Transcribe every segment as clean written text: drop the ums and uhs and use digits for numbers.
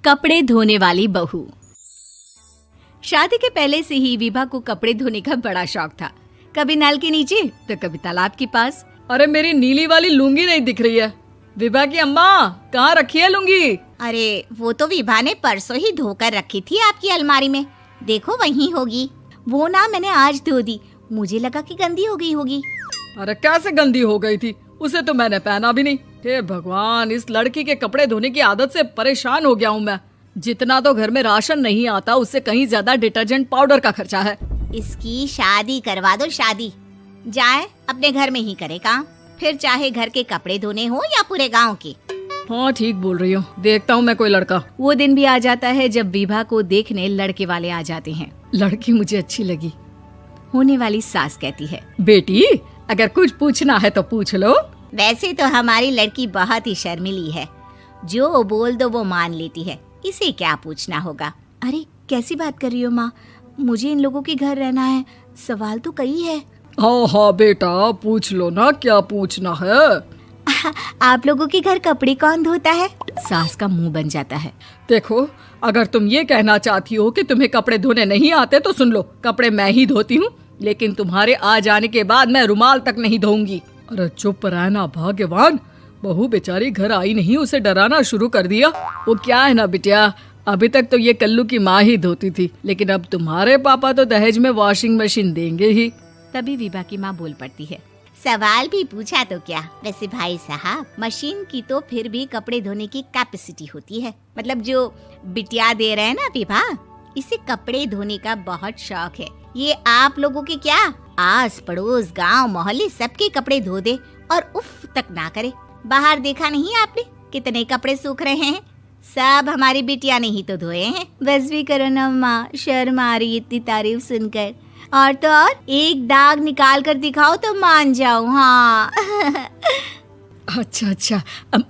कपड़े धोने वाली बहू। शादी के पहले से ही विभा को कपड़े धोने का बड़ा शौक था। कभी नल के नीचे तो कभी तालाब के पास। अरे मेरी नीली वाली लुंगी नहीं दिख रही है। विभा की अम्मा, कहाँ रखी है लुंगी? अरे वो तो विभा ने परसों ही धोकर रखी थी आपकी अलमारी में, देखो वहीं होगी। वो ना मैंने आज धो दी, मुझे लगा कि गंदी हो गई होगी। अरे कैसे गंदी हो गई थी? उसे तो मैंने पहना भी नहीं। हे भगवान, इस लड़की के कपड़े धोने की आदत से परेशान हो गया हूँ मैं। जितना तो घर में राशन नहीं आता, उससे कहीं ज्यादा डिटर्जेंट पाउडर का खर्चा है। इसकी शादी करवा दो, शादी। जाए अपने घर में ही करे काम, फिर चाहे घर के कपड़े धोने हो या पूरे गांव के। हाँ ठीक बोल रही हो, देखता हूँ मैं कोई लड़का। वो दिन भी आ जाता है जब विभा को देखने लड़के वाले आ जाते हैं। लड़की मुझे अच्छी लगी। होने वाली सास कहती है, बेटी अगर कुछ पूछना है तो पूछ लो। वैसे तो हमारी लड़की बहुत ही शर्मीली है, जो बोल दो वो मान लेती है, इसे क्या पूछना होगा। अरे कैसी बात कर रही हो माँ, मुझे इन लोगों के घर रहना है, सवाल तो कई है। हाँ हाँ बेटा, पूछ लो ना, क्या पूछना है। आप लोगों के घर कपड़े कौन धोता है? सास का मुंह बन जाता है। देखो, अगर तुम ये कहना चाहती हो कि तुम्हें कपड़े धोने नहीं आते तो सुन लो, कपड़े मैं ही धोती हूँ, लेकिन तुम्हारे आ जाने के बाद मैं रुमाल तक नहीं धोऊंगी। अरे चुप रहना भाग्यवान, बहू बेचारी घर आई नहीं, उसे डराना शुरू कर दिया। वो क्या है ना बिटिया, अभी तक तो ये कल्लू की माँ ही धोती थी, लेकिन अब तुम्हारे पापा तो दहेज में वॉशिंग मशीन देंगे ही। तभी विभा की माँ बोल पड़ती है, सवाल भी पूछा तो क्या। वैसे भाई साहब, मशीन की तो फिर भी कपड़े धोने की कैपेसिटी होती है। मतलब जो बिटिया दे रहे हैं ना विभा, इसे कपड़े धोने का बहुत शौक है। ये आप लोगों के क्या, आस पड़ोस गांव मोहल्ले सबके कपड़े धो दे और उफ तक ना करे। बाहर देखा नहीं आपने कितने कपड़े सूख रहे हैं? सब हमारी बिटिया ने ही तो धोए हैं। बस भी करो ना माँ, शर्म आ रही इतनी तारीफ सुनकर। और तो और एक दाग निकाल कर दिखाओ तो मान जाओ। हाँ अच्छा,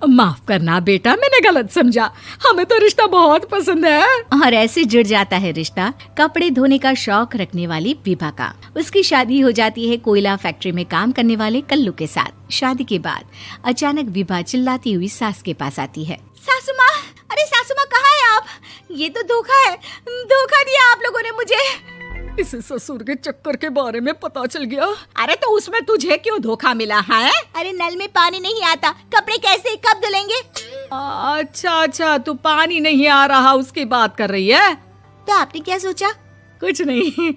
माफ करना बेटा, मैंने गलत समझा। हमें तो रिश्ता बहुत पसंद है। और ऐसे जुड़ जाता है रिश्ता कपड़े धोने का शौक रखने वाली विभा का। उसकी शादी हो जाती है कोयला फैक्ट्री में काम करने वाले कल्लू के साथ। शादी के बाद अचानक विभा चिल्लाती हुई सास के पास आती है। सासू माँ, अरे सासू माँ कहाँ है आप? ये तो धोखा है, धोखा दिया आप लोगों ने मुझे। इसे ससुर के चक्कर के बारे में पता चल गया। अरे तो उसमें तुझे क्यों धोखा मिला है? अरे नल में पानी नहीं आता, कपड़े कैसे कब धुलेंगे? अच्छा, तू पानी नहीं आ रहा उसकी बात कर रही है। तो आपने क्या सोचा? कुछ नहीं।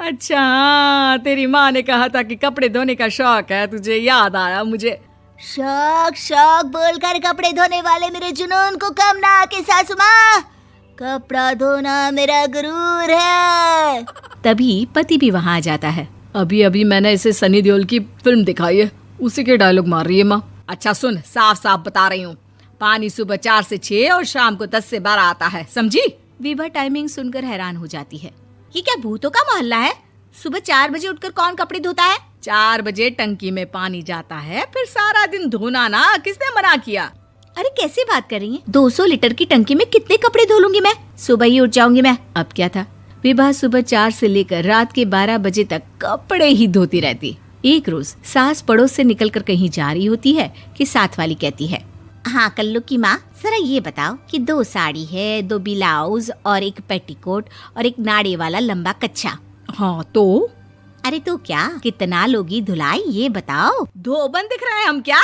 अच्छा, तेरी माँ ने कहा था कि कपड़े धोने का शौक है तुझे, याद आया मुझे। शौक बोलकर कपड़े धोने वाले मेरे जुनून को कम ना आके सासू माँ, कपड़ा धोना मेरा गुरूर है। तभी पति भी वहाँ आ जाता है। अभी मैंने इसे सनी देओल की फिल्म दिखाई है, उसी के डायलॉग मार रही है माँ। अच्छा सुन, साफ साफ बता रही हूँ, पानी सुबह 4 से 6 और शाम को 10 से 12 आता है, समझी? विभा टाइमिंग सुनकर हैरान हो जाती है। ये क्या भूतों का मोहल्ला है? सुबह 4 बजे उठकर कौन कपड़े धोता है? 4 बजे टंकी में पानी जाता है, फिर सारा दिन धोना ना, किसने मना किया? अरे कैसी बात कर रही हैं? 200 लीटर की टंकी में कितने कपड़े धो लूंगी मैं? सुबह ही उठ जाऊंगी मैं। अब क्या था, विभा सुबह 4 से लेकर रात के 12 बजे तक कपड़े ही धोती रहती। एक रोज सास पड़ोस से निकलकर कहीं जा रही होती है कि साथ वाली कहती है, हाँ कल्लू की माँ, जरा ये बताओ कि 2 साड़ी है, 2 ब्लाउज और एक पेटीकोट और एक नाड़े वाला लंबा कच्छा। हाँ तो? अरे तो क्या, कितना लोगी धुलाई ये बताओ। धोबन दिख रहे हैं हम क्या?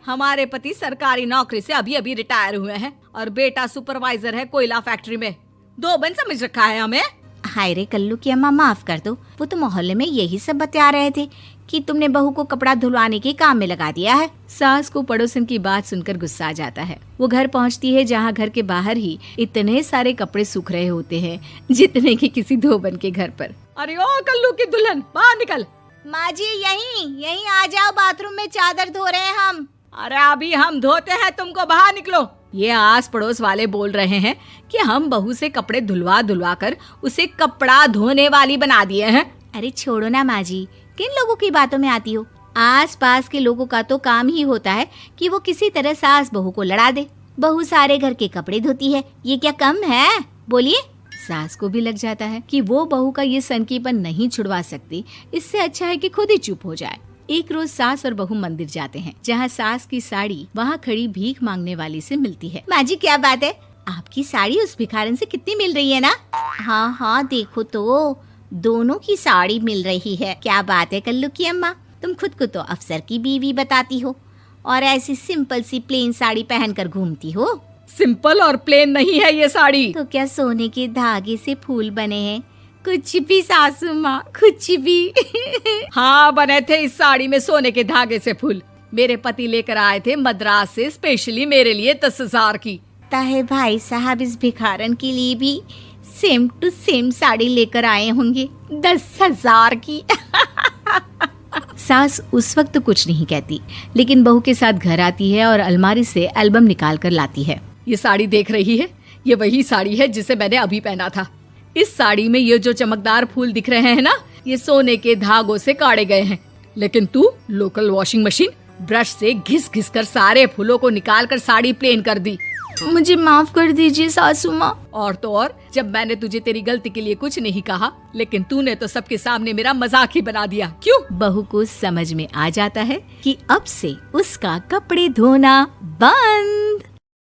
हमारे पति सरकारी नौकरी से अभी रिटायर हुए हैं और बेटा सुपरवाइजर है कोयला फैक्ट्री में। धोबन समझ रखा है हमें? हाय रे कल्लू की अम्मा, माफ कर दो, वो तो मोहल्ले में यही सब बता रहे थे कि तुमने बहू को कपड़ा धुलवाने के काम में लगा दिया है। सास को पड़ोसन की बात सुनकर गुस्सा आ जाता है। वो घर पहुंचती है जहां घर के बाहर ही इतने सारे कपड़े सूख रहे होते हैं जितने कि किसी धोबन के घर पर। अरे ओ कल्लू की दुल्हन, बाहर निकल। माँ जी यहीं आ जाओ, बाथरूम में चादर धो रहे हैं हम। अरे अभी हम धोते हैं, तुमको बाहर निकलो। ये आस पड़ोस वाले बोल रहे हैं कि हम बहू से कपड़े धुलवा कर उसे कपड़ा धोने वाली बना दिए हैं। अरे छोड़ो ना माँ जी, किन लोगों की बातों में आती हो? आस पास के लोगों का तो काम ही होता है कि वो किसी तरह सास बहू को लड़ा दे। बहू सारे घर के कपड़े धोती है, ये क्या कम है? बोलिए। सास को भी लग जाता है कि वो बहू का ये सनकीपन नहीं छुड़वा सकती, इससे अच्छा है कि खुद ही चुप हो जाए। एक रोज सास और बहू मंदिर जाते हैं, जहाँ सास की साड़ी वहाँ खड़ी भीख मांगने वाली से मिलती है। माँ जी क्या बात है, आपकी साड़ी उस भिखारन से कितनी मिल रही है ना? हाँ हाँ देखो तो, दोनों की साड़ी मिल रही है। क्या बात है कल्लू की अम्मा, तुम खुद को तो अफसर की बीवी बताती हो और ऐसी सिंपल सी प्लेन साड़ी पहनकर घूमती हो। सिंपल और प्लेन नहीं है ये साड़ी। तो क्या सोने के धागे से फूल बने हैं? कुछ भी सासू माँ, कुछ भी। हाँ बने थे इस साड़ी में सोने के धागे से फूल। मेरे पति लेकर आए थे मद्रास से स्पेशली मेरे लिए 10,000 की। ताहे भाई साहब इस भिखारन के लिए भी सेम टू सेम साड़ी लेकर आए होंगे 10,000 की। सास उस वक्त तो कुछ नहीं कहती, लेकिन बहू के साथ घर आती है और अलमारी से एल्बम निकाल कर लाती है। ये साड़ी देख रही है, ये वही साड़ी है जिसे मैंने अभी पहना था। इस साड़ी में ये जो चमकदार फूल दिख रहे हैं ना, ये सोने के धागों से काटे गए हैं। लेकिन तू लोकल वॉशिंग मशीन ब्रश से घिस घिस कर सारे फूलों को निकाल कर साड़ी प्लेन कर दी। मुझे माफ कर दीजिए सासू माँ। और तो और, जब मैंने तुझे तेरी गलती के लिए कुछ नहीं कहा, लेकिन तूने तो सबके सामने मेरा मजाक ही बना दिया। क्यों? बहू को समझ में आ जाता है कि अब से उसका कपड़े धोना बंद।